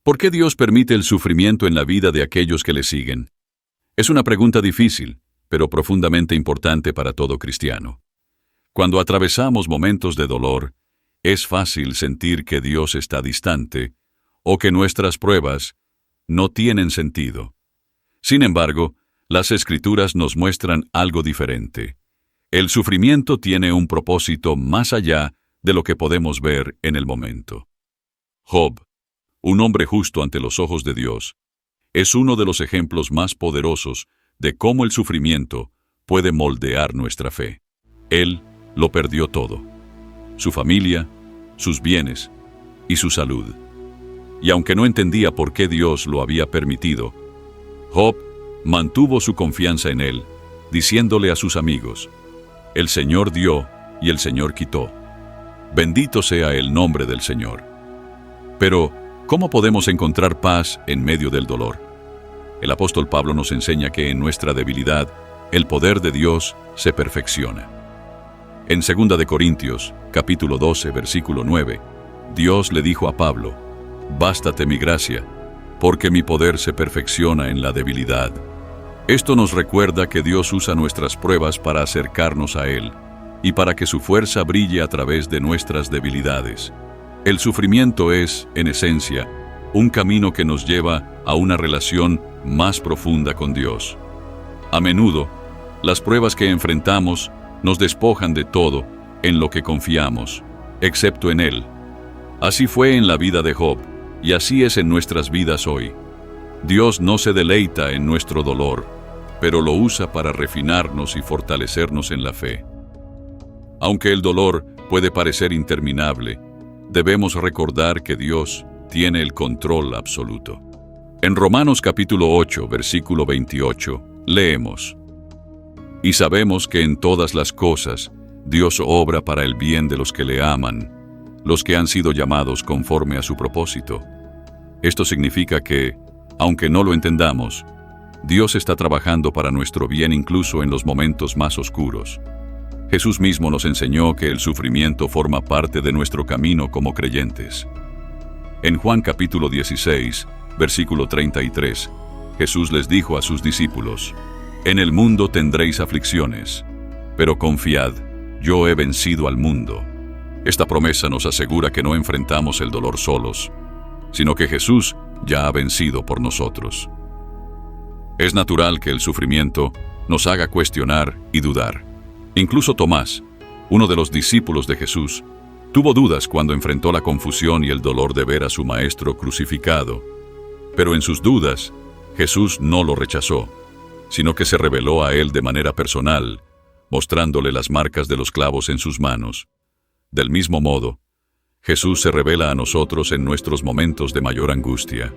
¿Por qué Dios permite el sufrimiento en la vida de aquellos que le siguen? Es una pregunta difícil, pero profundamente importante para todo cristiano. Cuando atravesamos momentos de dolor, es fácil sentir que Dios está distante o que nuestras pruebas no tienen sentido. Sin embargo, las Escrituras nos muestran algo diferente. El sufrimiento tiene un propósito más allá de lo que podemos ver en el momento. Job, un hombre justo ante los ojos de Dios, es uno de los ejemplos más poderosos de cómo el sufrimiento puede moldear nuestra fe. Él lo perdió todo: su familia, sus bienes y su salud. Y aunque no entendía por qué Dios lo había permitido, Job mantuvo su confianza en él, diciéndole a sus amigos: «El Señor dio y el Señor quitó. Bendito sea el nombre del Señor». Pero, ¿cómo podemos encontrar paz en medio del dolor? El apóstol Pablo nos enseña que en nuestra debilidad, el poder de Dios se perfecciona. En 2 de Corintios, capítulo 12, versículo 9, Dios le dijo a Pablo: «Bástate mi gracia, porque mi poder se perfecciona en la debilidad». Esto nos recuerda que Dios usa nuestras pruebas para acercarnos a Él y para que su fuerza brille a través de nuestras debilidades. El sufrimiento es, en esencia, un camino que nos lleva a una relación más profunda con Dios. A menudo, las pruebas que enfrentamos nos despojan de todo en lo que confiamos, excepto en Él. Así fue en la vida de Job, y así es en nuestras vidas hoy. Dios no se deleita en nuestro dolor, pero lo usa para refinarnos y fortalecernos en la fe. Aunque el dolor puede parecer interminable, debemos recordar que Dios tiene el control absoluto. En Romanos capítulo 8, versículo 28, leemos: «Y sabemos que en todas las cosas Dios obra para el bien de los que le aman, los que han sido llamados conforme a su propósito». Esto significa que, aunque no lo entendamos, Dios está trabajando para nuestro bien incluso en los momentos más oscuros. Jesús mismo nos enseñó que el sufrimiento forma parte de nuestro camino como creyentes. En Juan capítulo 16, versículo 33, Jesús les dijo a sus discípulos: «En el mundo tendréis aflicciones, pero confiad, yo he vencido al mundo». Esta promesa nos asegura que no enfrentamos el dolor solos, sino que Jesús ya ha vencido por nosotros. Es natural que el sufrimiento nos haga cuestionar y dudar. Incluso Tomás, uno de los discípulos de Jesús, tuvo dudas cuando enfrentó la confusión y el dolor de ver a su maestro crucificado. Pero en sus dudas, Jesús no lo rechazó, sino que se reveló a él de manera personal, mostrándole las marcas de los clavos en sus manos. Del mismo modo, Jesús se revela a nosotros en nuestros momentos de mayor angustia.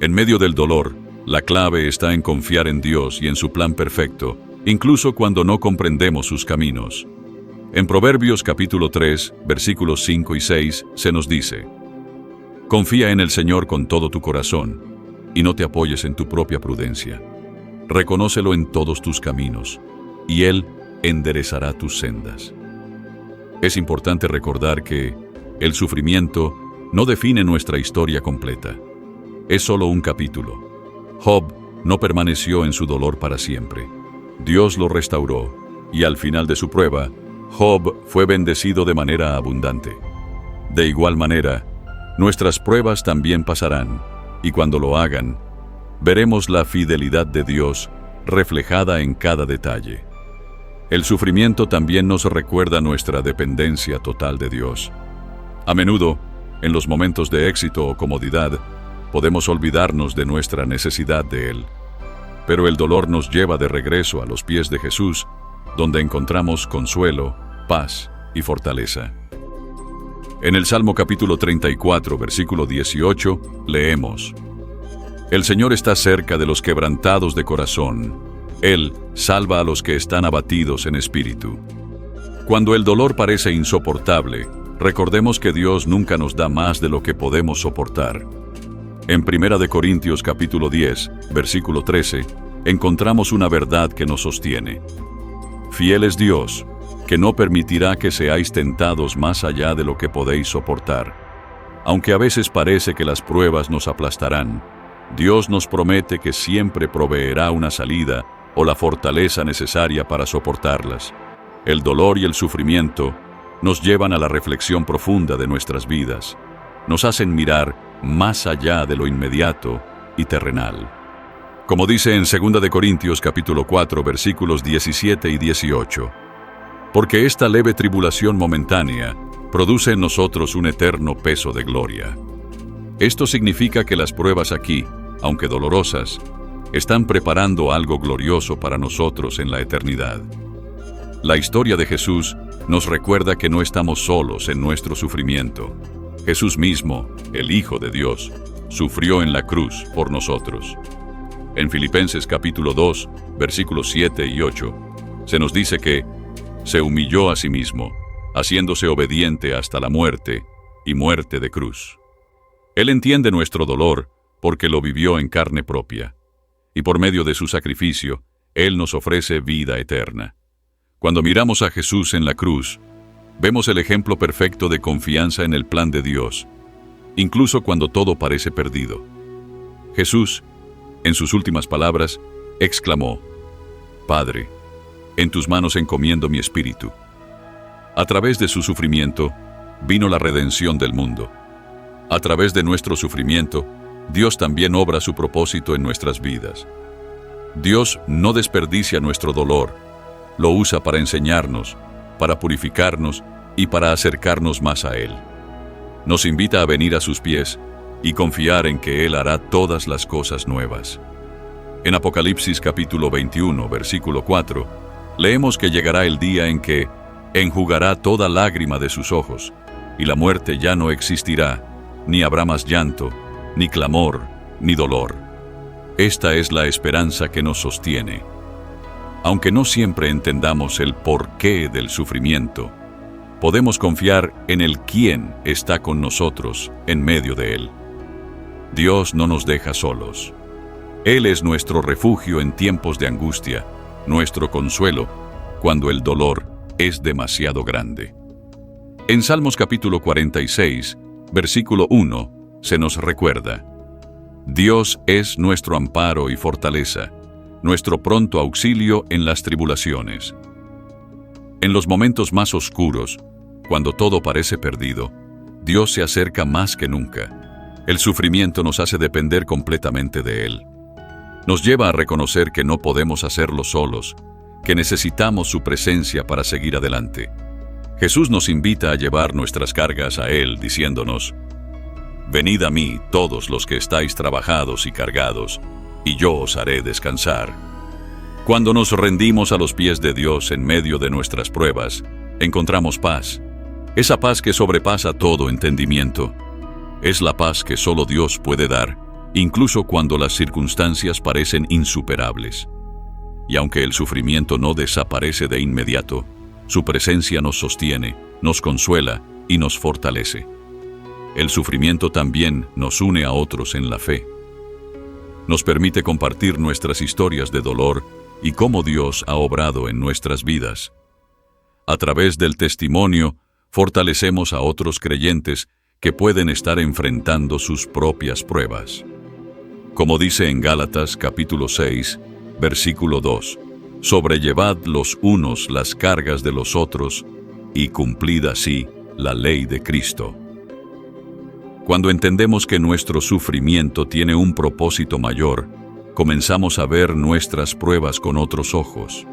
En medio del dolor, la clave está en confiar en Dios y en su plan perfecto, incluso cuando no comprendemos sus caminos. En Proverbios capítulo 3, versículos 5 y 6, se nos dice: «Confía en el Señor con todo tu corazón, y no te apoyes en tu propia prudencia. Reconócelo en todos tus caminos, y Él enderezará tus sendas». Es importante recordar que el sufrimiento no define nuestra historia completa. Es solo un capítulo. Job no permaneció en su dolor para siempre. Dios lo restauró, y al final de su prueba, Job fue bendecido de manera abundante. De igual manera, nuestras pruebas también pasarán, y cuando lo hagan, veremos la fidelidad de Dios reflejada en cada detalle. El sufrimiento también nos recuerda nuestra dependencia total de Dios. A menudo, en los momentos de éxito o comodidad, podemos olvidarnos de nuestra necesidad de Él. Pero el dolor nos lleva de regreso a los pies de Jesús, donde encontramos consuelo, paz y fortaleza. En el Salmo capítulo 34, versículo 18, leemos: «El Señor está cerca de los quebrantados de corazón. Él salva a los que están abatidos en espíritu». Cuando el dolor parece insoportable, recordemos que Dios nunca nos da más de lo que podemos soportar. En 1 de Corintios capítulo 10, versículo 13, encontramos una verdad que nos sostiene: «Fiel es Dios, que no permitirá que seáis tentados más allá de lo que podéis soportar, Aunque a veces parece que las pruebas nos aplastarán, Dios nos promete que siempre proveerá una salida o la fortaleza necesaria para soportarlas. El dolor y el sufrimiento nos llevan a la reflexión profunda de nuestras vidas. Nos hacen mirar más allá de lo inmediato y terrenal. Como dice en 2 Corintios capítulo 4, versículos 17 y 18, porque esta leve tribulación momentánea produce en nosotros un eterno peso de gloria. Esto significa que las pruebas aquí, aunque dolorosas, están preparando algo glorioso para nosotros en la eternidad. La historia de Jesús nos recuerda que no estamos solos en nuestro sufrimiento. Jesús mismo, el Hijo de Dios, sufrió en la cruz por nosotros. En Filipenses capítulo 2, versículos 7 y 8, se nos dice que se humilló a sí mismo, haciéndose obediente hasta la muerte y muerte de cruz. Él entiende nuestro dolor porque lo vivió en carne propia, y por medio de su sacrificio, Él nos ofrece vida eterna. Cuando miramos a Jesús en la cruz, vemos el ejemplo perfecto de confianza en el plan de Dios, incluso cuando todo parece perdido. Jesús, en sus últimas palabras, exclamó: Padre, en tus manos encomiendo mi espíritu. A través de su sufrimiento, vino la redención del mundo. A través de nuestro sufrimiento, Dios también obra su propósito en nuestras vidas. Dios no desperdicia nuestro dolor, lo usa para enseñarnos, para purificarnos y para acercarnos más a Él. Nos invita a venir a sus pies y confiar en que Él hará todas las cosas nuevas. En Apocalipsis capítulo 21, versículo 4, leemos que llegará el día en que enjugará toda lágrima de sus ojos, y la muerte ya no existirá, ni habrá más llanto, ni clamor, ni dolor. Esta es la esperanza que nos sostiene. Aunque no siempre entendamos el porqué del sufrimiento, podemos confiar en el quién está con nosotros en medio de él. Dios no nos deja solos. Él es nuestro refugio en tiempos de angustia, nuestro consuelo cuando el dolor es demasiado grande. En Salmos capítulo 46, versículo 1, se nos recuerda: Dios es nuestro amparo y fortaleza, nuestro pronto auxilio en las tribulaciones. En los momentos más oscuros, cuando todo parece perdido, Dios se acerca más que nunca. El sufrimiento nos hace depender completamente de Él. Nos lleva a reconocer que no podemos hacerlo solos, que necesitamos su presencia para seguir adelante. Jesús nos invita a llevar nuestras cargas a Él, diciéndonos: Venid a mí todos los que estáis trabajados y cargados, y yo os haré descansar. Cuando nos rendimos a los pies de Dios en medio de nuestras pruebas, encontramos paz. Esa paz que sobrepasa todo entendimiento. Es la paz que solo Dios puede dar, incluso cuando las circunstancias parecen insuperables. Y aunque el sufrimiento no desaparece de inmediato, su presencia nos sostiene, nos consuela y nos fortalece. El sufrimiento también nos une a otros en la fe. Nos permite compartir nuestras historias de dolor y cómo Dios ha obrado en nuestras vidas. A través del testimonio, fortalecemos a otros creyentes que pueden estar enfrentando sus propias pruebas. Como dice en Gálatas capítulo 6, versículo 2, sobrellevad los unos las cargas de los otros y cumplid así la ley de Cristo. Cuando entendemos que nuestro sufrimiento tiene un propósito mayor, comenzamos a ver nuestras pruebas con otros ojos,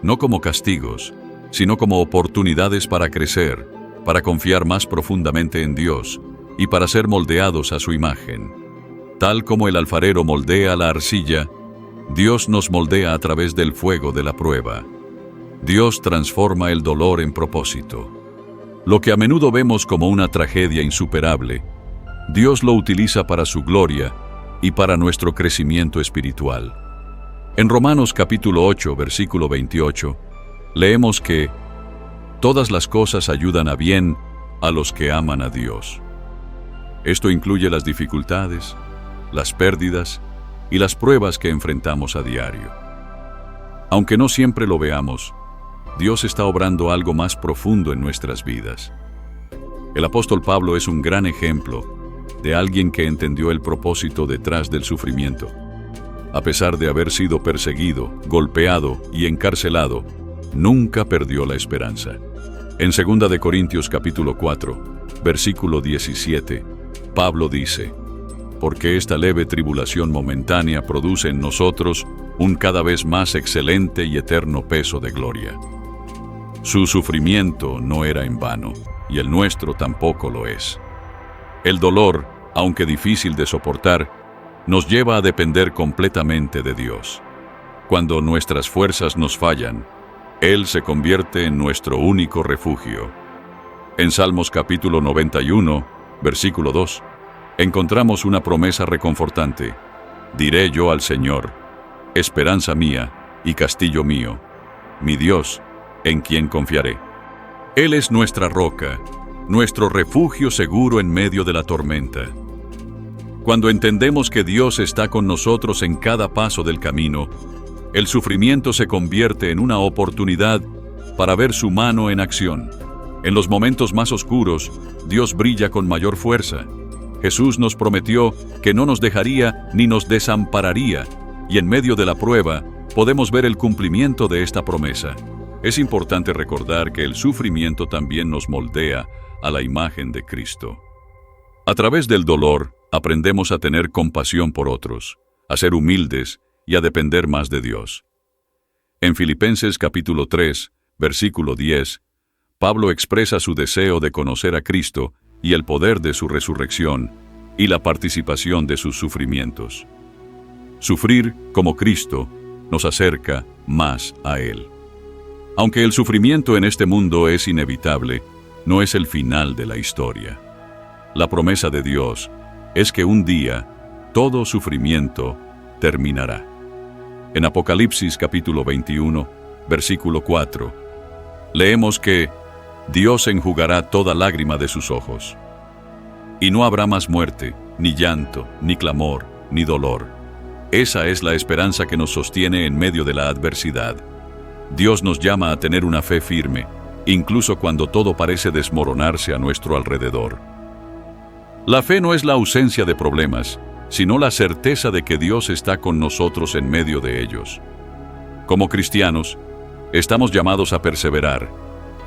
no como castigos, sino como oportunidades para crecer, para confiar más profundamente en Dios y para ser moldeados a su imagen. Tal como el alfarero moldea la arcilla, Dios nos moldea a través del fuego de la prueba. Dios transforma el dolor en propósito. Lo que a menudo vemos como una tragedia insuperable, Dios lo utiliza para su gloria y para nuestro crecimiento espiritual. En Romanos capítulo 8, versículo 28, leemos que todas las cosas ayudan a bien a los que aman a Dios. Esto incluye las dificultades, las pérdidas y las pruebas que enfrentamos a diario. Aunque no siempre lo veamos, Dios está obrando algo más profundo en nuestras vidas. El apóstol Pablo es un gran ejemplo de alguien que entendió el propósito detrás del sufrimiento. A pesar de haber sido perseguido, golpeado y encarcelado, nunca perdió la esperanza. En 2 de Corintios capítulo 4, versículo 17, Pablo dice: porque esta leve tribulación momentánea produce en nosotros un cada vez más excelente y eterno peso de gloria. Su sufrimiento no era en vano, y el nuestro tampoco lo es. El dolor, aunque difícil de soportar, nos lleva a depender completamente de Dios. Cuando nuestras fuerzas nos fallan, Él se convierte en nuestro único refugio. En Salmos capítulo 91, versículo 2, encontramos una promesa reconfortante. Diré yo al Señor: esperanza mía y castillo mío, mi Dios, en quien confiaré. Él es nuestra roca, nuestro refugio seguro en medio de la tormenta. Cuando entendemos que Dios está con nosotros en cada paso del camino, el sufrimiento se convierte en una oportunidad para ver su mano en acción. En los momentos más oscuros, Dios brilla con mayor fuerza. Jesús nos prometió que no nos dejaría ni nos desampararía, y en medio de la prueba podemos ver el cumplimiento de esta promesa. Es importante recordar que el sufrimiento también nos moldea a la imagen de Cristo. A través del dolor, aprendemos a tener compasión por otros, a ser humildes y a depender más de Dios. En Filipenses capítulo 3, versículo 10, Pablo expresa su deseo de conocer a Cristo y el poder de su resurrección y la participación de sus sufrimientos. Sufrir como Cristo nos acerca más a Él. Aunque el sufrimiento en este mundo es inevitable, no es el final de la historia. La promesa de Dios es que un día todo sufrimiento terminará. En Apocalipsis capítulo 21, versículo 4, leemos que Dios enjugará toda lágrima de sus ojos. Y no habrá más muerte, ni llanto, ni clamor, ni dolor. Esa es la esperanza que nos sostiene en medio de la adversidad. Dios nos llama a tener una fe firme, incluso cuando todo parece desmoronarse a nuestro alrededor. La fe no es la ausencia de problemas, sino la certeza de que Dios está con nosotros en medio de ellos. Como cristianos, estamos llamados a perseverar,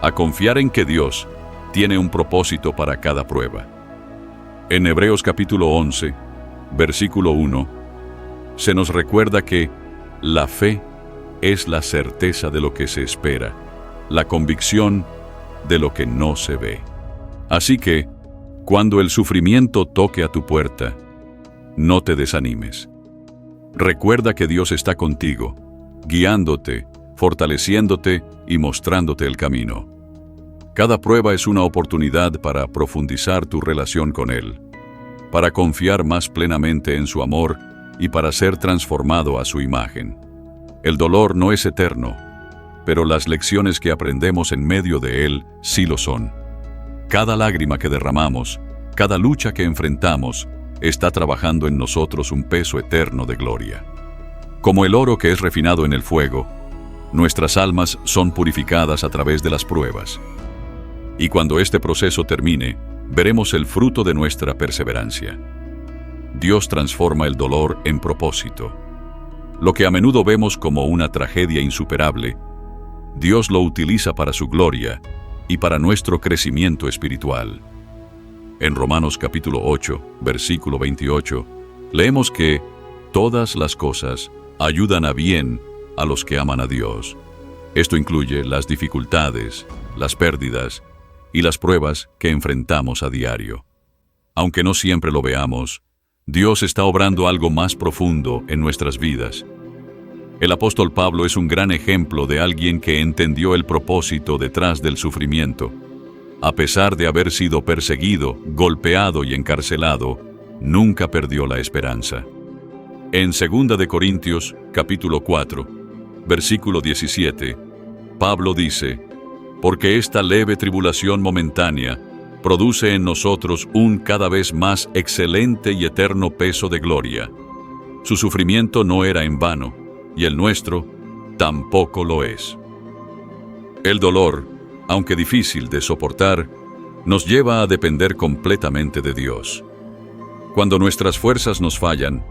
a confiar en que Dios tiene un propósito para cada prueba. En Hebreos capítulo 11, versículo 1, se nos recuerda que la fe es la certeza de lo que se espera, la convicción de lo que no se ve. Así que, cuando el sufrimiento toque a tu puerta, no te desanimes. Recuerda que Dios está contigo, guiándote, fortaleciéndote y mostrándote el camino. Cada prueba es una oportunidad para profundizar tu relación con Él, para confiar más plenamente en su amor y para ser transformado a su imagen. El dolor no es eterno, pero las lecciones que aprendemos en medio de él sí lo son. Cada lágrima que derramamos, cada lucha que enfrentamos, está trabajando en nosotros un peso eterno de gloria. Como el oro que es refinado en el fuego, nuestras almas son purificadas a través de las pruebas. Y cuando este proceso termine, veremos el fruto de nuestra perseverancia. Dios transforma el dolor en propósito. Lo que a menudo vemos como una tragedia insuperable, Dios lo utiliza para su gloria y para nuestro crecimiento espiritual. En Romanos capítulo 8, versículo 28, leemos que todas las cosas ayudan a bien a los que aman a Dios. Esto incluye las dificultades, las pérdidas y las pruebas que enfrentamos a diario. Aunque no siempre lo veamos, Dios está obrando algo más profundo en nuestras vidas. El apóstol Pablo es un gran ejemplo de alguien que entendió el propósito detrás del sufrimiento. A pesar de haber sido perseguido, golpeado y encarcelado, nunca perdió la esperanza. En 2 de Corintios, capítulo 4, versículo 17, Pablo dice: porque esta leve tribulación momentánea produce en nosotros un cada vez más excelente y eterno peso de gloria. Su sufrimiento no era en vano, y el nuestro tampoco lo es. El dolor, aunque difícil de soportar, nos lleva a depender completamente de Dios. Cuando nuestras fuerzas nos fallan,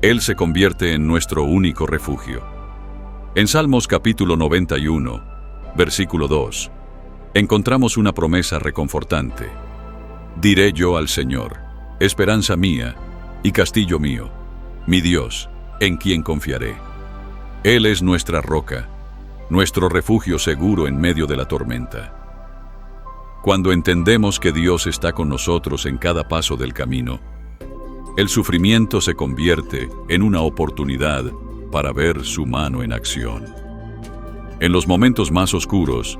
Él se convierte en nuestro único refugio. En Salmos capítulo 91, versículo 2, encontramos una promesa reconfortante. Diré yo al Señor, esperanza mía y castillo mío, mi Dios, en quien confiaré. Él es nuestra roca, nuestro refugio seguro en medio de la tormenta. Cuando entendemos que Dios está con nosotros en cada paso del camino, el sufrimiento se convierte en una oportunidad para ver su mano en acción. En los momentos más oscuros,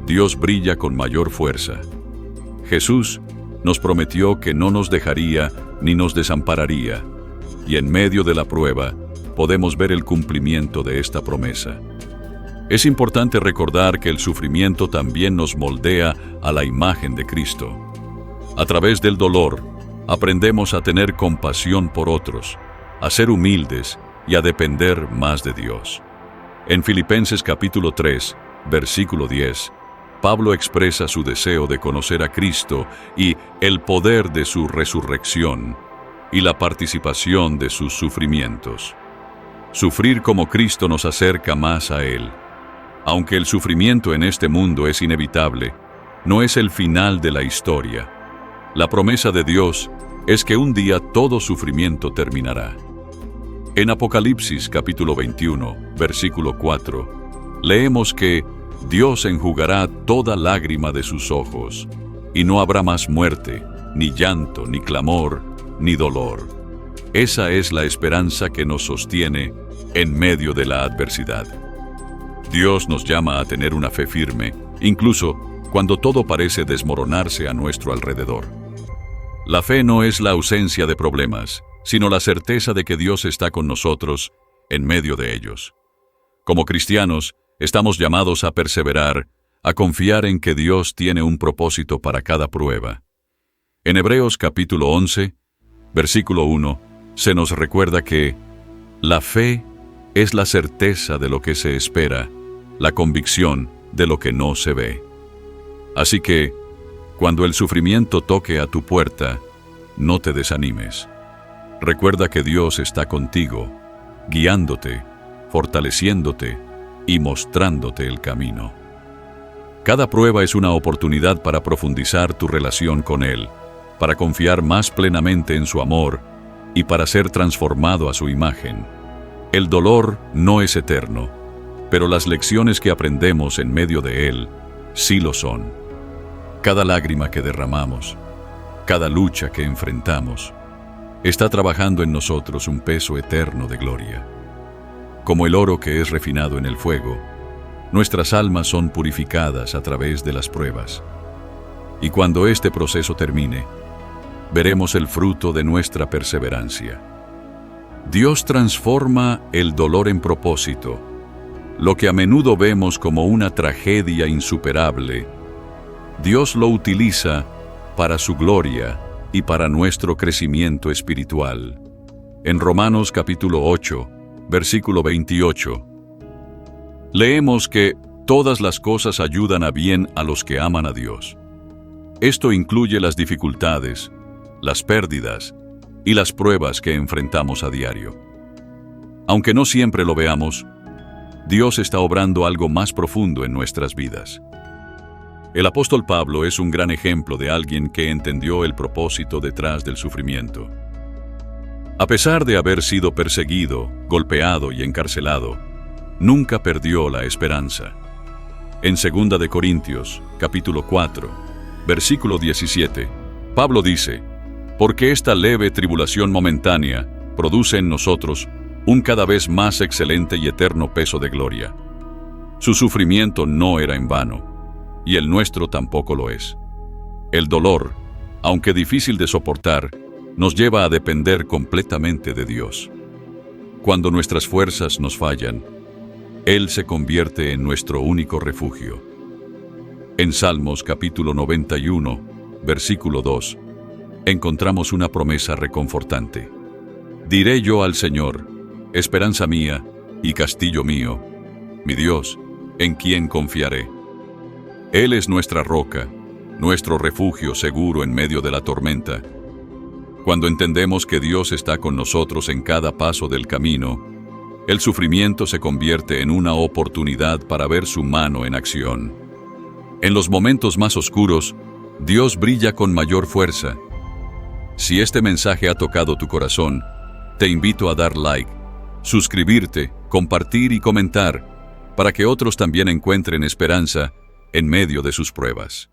Dios brilla con mayor fuerza. Jesús nos prometió que no nos dejaría ni nos desampararía, y en medio de la prueba podemos ver el cumplimiento de esta promesa. Es importante recordar que el sufrimiento también nos moldea a la imagen de Cristo. A través del dolor, aprendemos a tener compasión por otros, a ser humildes y a depender más de Dios. En Filipenses capítulo 3, versículo 10, Pablo expresa su deseo de conocer a Cristo y el poder de su resurrección y la participación de sus sufrimientos. Sufrir como Cristo nos acerca más a Él. Aunque el sufrimiento en este mundo es inevitable, no es el final de la historia. La promesa de Dios es que un día todo sufrimiento terminará. En Apocalipsis capítulo 21, versículo 4, leemos que Dios enjugará toda lágrima de sus ojos, y no habrá más muerte, ni llanto, ni clamor, ni dolor. Esa es la esperanza que nos sostiene en medio de la adversidad. Dios nos llama a tener una fe firme, incluso cuando todo parece desmoronarse a nuestro alrededor. La fe no es la ausencia de problemas, sino la certeza de que Dios está con nosotros en medio de ellos. Como cristianos, estamos llamados a perseverar, a confiar en que Dios tiene un propósito para cada prueba. En Hebreos capítulo 11, versículo 1, se nos recuerda que la fe es la certeza de lo que se espera, la convicción de lo que no se ve. Así que, cuando el sufrimiento toque a tu puerta, no te desanimes. Recuerda que Dios está contigo, guiándote, fortaleciéndote y mostrándote el camino. Cada prueba es una oportunidad para profundizar tu relación con Él, para confiar más plenamente en su amor y para ser transformado a su imagen. El dolor no es eterno, pero las lecciones que aprendemos en medio de él sí lo son. Cada lágrima que derramamos, cada lucha que enfrentamos, está trabajando en nosotros un peso eterno de gloria. Como el oro que es refinado en el fuego, nuestras almas son purificadas a través de las pruebas. Y cuando este proceso termine, veremos el fruto de nuestra perseverancia. Dios transforma el dolor en propósito. Lo que a menudo vemos como una tragedia insuperable, Dios lo utiliza para su gloria y para nuestro crecimiento espiritual. En Romanos capítulo 8, versículo 28, leemos que todas las cosas ayudan a bien a los que aman a Dios. Esto incluye las dificultades, las pérdidas y las pruebas que enfrentamos a diario. Aunque no siempre lo veamos, Dios está obrando algo más profundo en nuestras vidas. El apóstol Pablo es un gran ejemplo de alguien que entendió el propósito detrás del sufrimiento. A pesar de haber sido perseguido, golpeado y encarcelado, nunca perdió la esperanza. En 2 de Corintios, capítulo 4, versículo 17, Pablo dice: porque esta leve tribulación momentánea produce en nosotros un cada vez más excelente y eterno peso de gloria. Su sufrimiento no era en vano, y el nuestro tampoco lo es. El dolor, aunque difícil de soportar, nos lleva a depender completamente de Dios. Cuando nuestras fuerzas nos fallan, Él se convierte en nuestro único refugio. En Salmos capítulo 91, versículo 2, encontramos una promesa reconfortante. Diré yo al Señor, esperanza mía y castillo mío, mi Dios, en quien confiaré. Él es nuestra roca, nuestro refugio seguro en medio de la tormenta. Cuando entendemos que Dios está con nosotros en cada paso del camino, el sufrimiento se convierte en una oportunidad para ver su mano en acción. En los momentos más oscuros, Dios brilla con mayor fuerza. Si este mensaje ha tocado tu corazón, te invito a dar like, suscribirte, compartir y comentar, para que otros también encuentren esperanza en medio de sus pruebas.